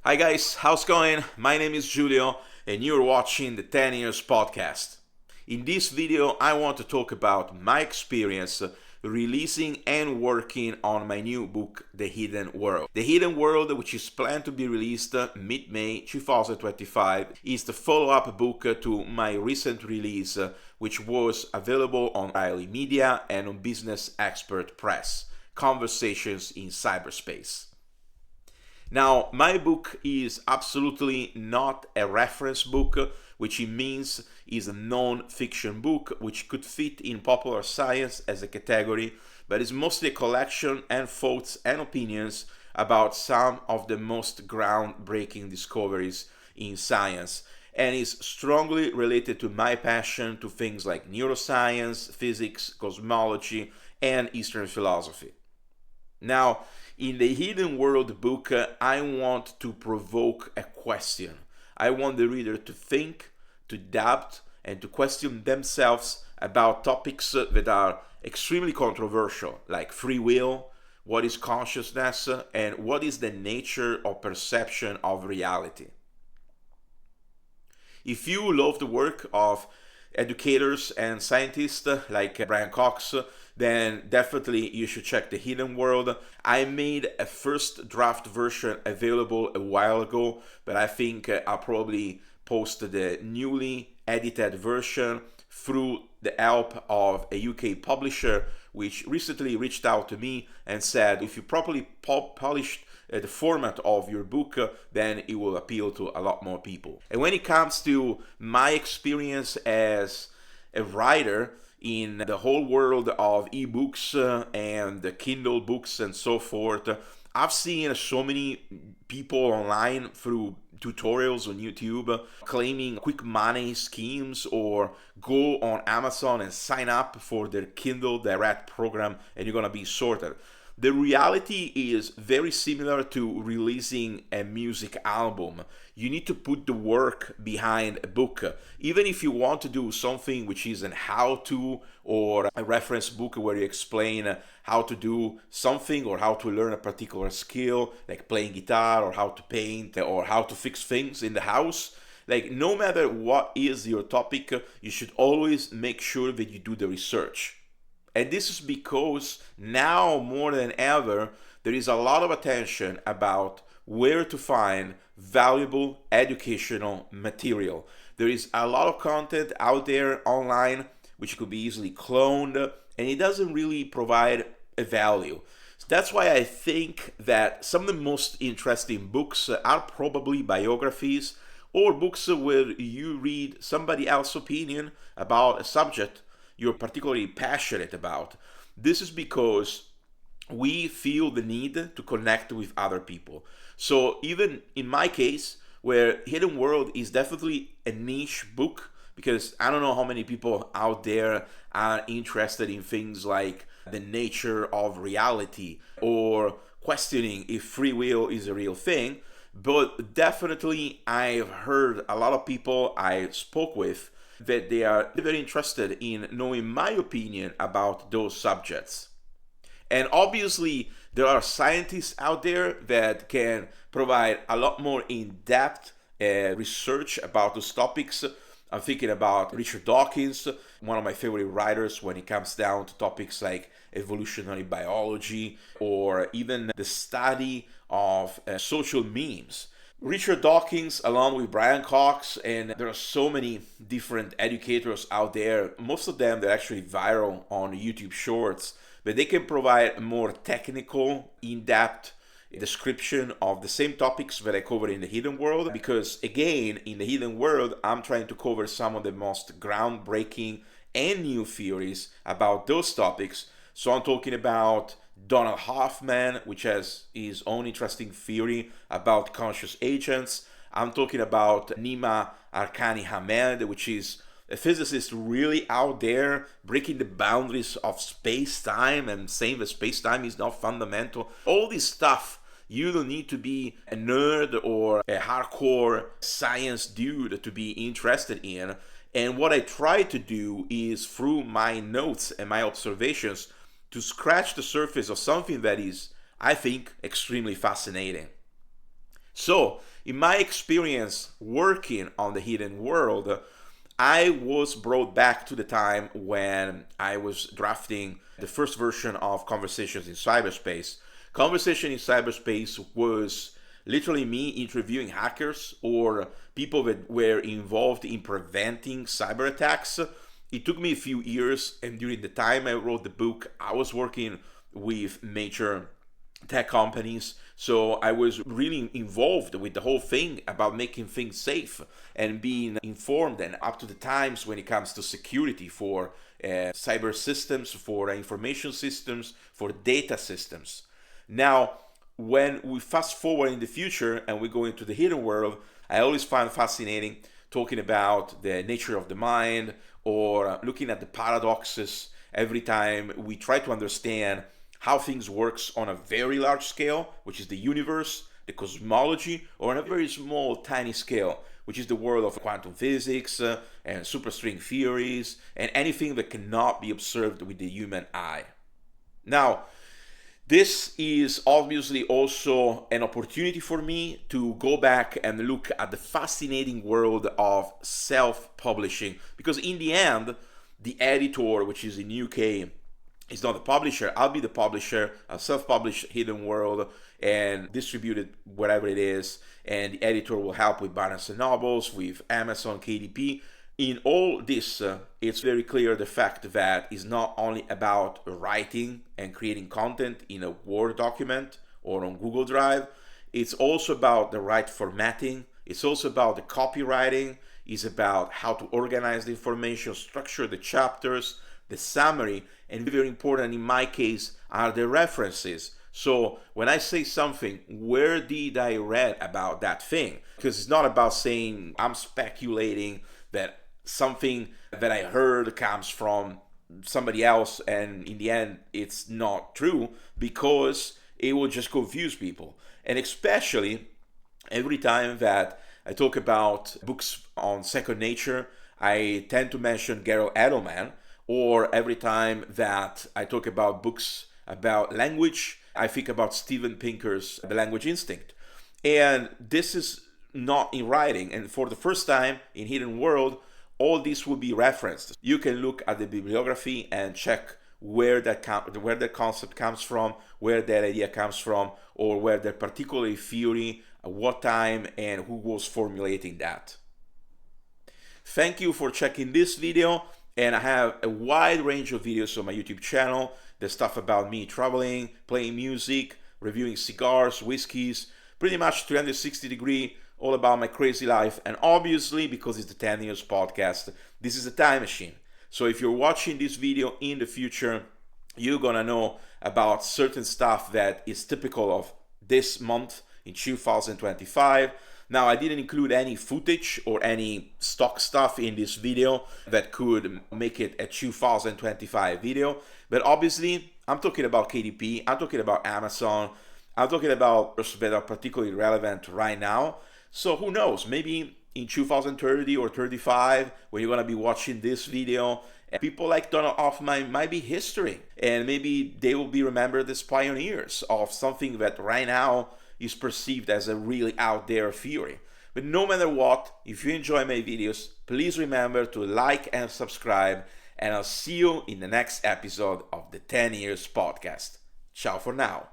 Hi guys, how's it going? My name is Julyo and you're watching the 10 Years Podcast. In this video, I want to talk about my experience releasing and working on my new book, The Hidden World. The Hidden World, which is planned to be released mid-May 2025, is the follow-up book to my recent release, which was available on Riley Media and on Business Expert Press, Conversations in Cyberspace. Now, my book is absolutely not a reference book, which it means is a non-fiction book which could fit in popular science as a category, but is mostly a collection and thoughts and opinions about some of the most groundbreaking discoveries in science, and is strongly related to my passion to things like neuroscience, physics, cosmology, and Eastern philosophy. Now, in the Hidden World book, I want to provoke a question. I want the reader to think, to doubt, and to question themselves about topics that are extremely controversial, like free will, what is consciousness, and what is the nature or perception of reality. If you love the work of educators and scientists like Brian Cox, then definitely you should check The Hidden World. I made a first draft version available a while ago, but I think I'll probably post the newly edited version through the help of a UK publisher which recently reached out to me and said if you properly polished the format of your book, then it will appeal to a lot more people. And when it comes to my experience as a writer in the whole world of ebooks and the Kindle books and so forth, I've seen so many people online through tutorials on YouTube claiming quick money schemes or go on Amazon and sign up for their Kindle Direct program and you're gonna be sorted. The reality is very similar to releasing a music album. You need to put the work behind a book. Even if you want to do something which is an how-to or a reference book where you explain how to do something or how to learn a particular skill, like playing guitar or how to paint or how to fix things in the house, like no matter what is your topic, you should always make sure that you do the research. And this is because now more than ever, there is a lot of attention about where to find valuable educational material. There is a lot of content out there online which could be easily cloned, and it doesn't really provide a value. So that's why I think that some of the most interesting books are probably biographies or books where you read somebody else's opinion about a subject you're particularly passionate about. This is because we feel the need to connect with other people. So even in my case, where Hidden World is definitely a niche book, because I don't know how many people out there are interested in things like the nature of reality or questioning if free will is a real thing, but definitely I've heard a lot of people I spoke with that they are very interested in knowing my opinion about those subjects. And obviously, there are scientists out there that can provide a lot more in-depth research about those topics. I'm thinking about Richard Dawkins, one of my favorite writers when it comes down to topics like evolutionary biology or even the study of social memes. Richard Dawkins, along with Brian Cox, and there are so many different educators out there. Most of them, they're actually viral on YouTube Shorts, but they can provide a more technical, in-depth description of the same topics that I cover in The Hidden World, because again, in The Hidden World, I'm trying to cover some of the most groundbreaking and new theories about those topics. So I'm talking about Donald Hoffman, which has his own interesting theory about conscious agents. I'm talking about Nima Arkani-Hamed, which is a physicist really out there breaking the boundaries of space-time and saying that space-time is not fundamental. All this stuff, you don't need to be a nerd or a hardcore science dude to be interested in. And what I try to do is, through my notes and my observations, to scratch the surface of something that is, I think, extremely fascinating. So, in my experience working on the hidden world, I was brought back to the time when I was drafting the first version of Conversations in Cyberspace. Conversation in Cyberspace was literally me interviewing hackers or people that were involved in preventing cyber attacks. It took me a few years, and during the time I wrote the book, I was working with major tech companies. So I was really involved with the whole thing about making things safe and being informed and up to the times when it comes to security for cyber systems, for information systems, for data systems. Now, when we fast forward in the future and we go into the hidden world, I always find fascinating talking about the nature of the mind or looking at the paradoxes every time we try to understand how things works on a very large scale, which is the universe, the cosmology, or on a very small, tiny scale, which is the world of quantum physics and superstring theories and anything that cannot be observed with the human eye. Now, this is obviously also an opportunity for me to go back and look at the fascinating world of self-publishing, because in the end, the editor, which is in UK, is not the publisher. I'll be the publisher. I'll self-publish Hidden World and distribute it wherever it is, and the editor will help with Barnes & Nobles, with Amazon, KDP. In all this, it's very clear the fact that it's not only about writing and creating content in a Word document or on Google Drive, it's also about the right formatting, it's also about the copywriting, it's about how to organize the information, structure the chapters, the summary, and very important in my case are the references. So when I say something, where did I read about that thing? Because it's not about saying I'm speculating that something that I heard comes from somebody else and in the end it's not true, because it will just confuse people. And especially every time that I talk about books on second nature, I tend to mention Gerald Edelman, or every time that I talk about books about language, I think about Steven Pinker's The Language Instinct. And this is not in writing, and for the first time in Hidden World, all this will be referenced. You can look at the bibliography and check where that concept comes from, where that idea comes from, or where that particular theory, at what time, and who was formulating that. Thank you for checking this video, and I have a wide range of videos on my YouTube channel. There's stuff about me traveling, playing music, reviewing cigars, whiskeys, pretty much 360 degree, all about my crazy life. And obviously, because it's the 10 years podcast, this is a time machine. So if you're watching this video in the future, you're gonna know about certain stuff that is typical of this month in 2025. Now, I didn't include any footage or any stock stuff in this video that could make it a 2025 video, but obviously I'm talking about KDP, I'm talking about Amazon, I'm talking about books that are particularly relevant right now. So who knows, maybe in 2030 or 35, when you're gonna be watching this video, people like Donald Hoffman might be history, and maybe they will be remembered as pioneers of something that right now is perceived as a really out there theory. But no matter what, if you enjoy my videos, please remember to like and subscribe, and I'll see you in the next episode of the 10 Years Podcast. Ciao for now.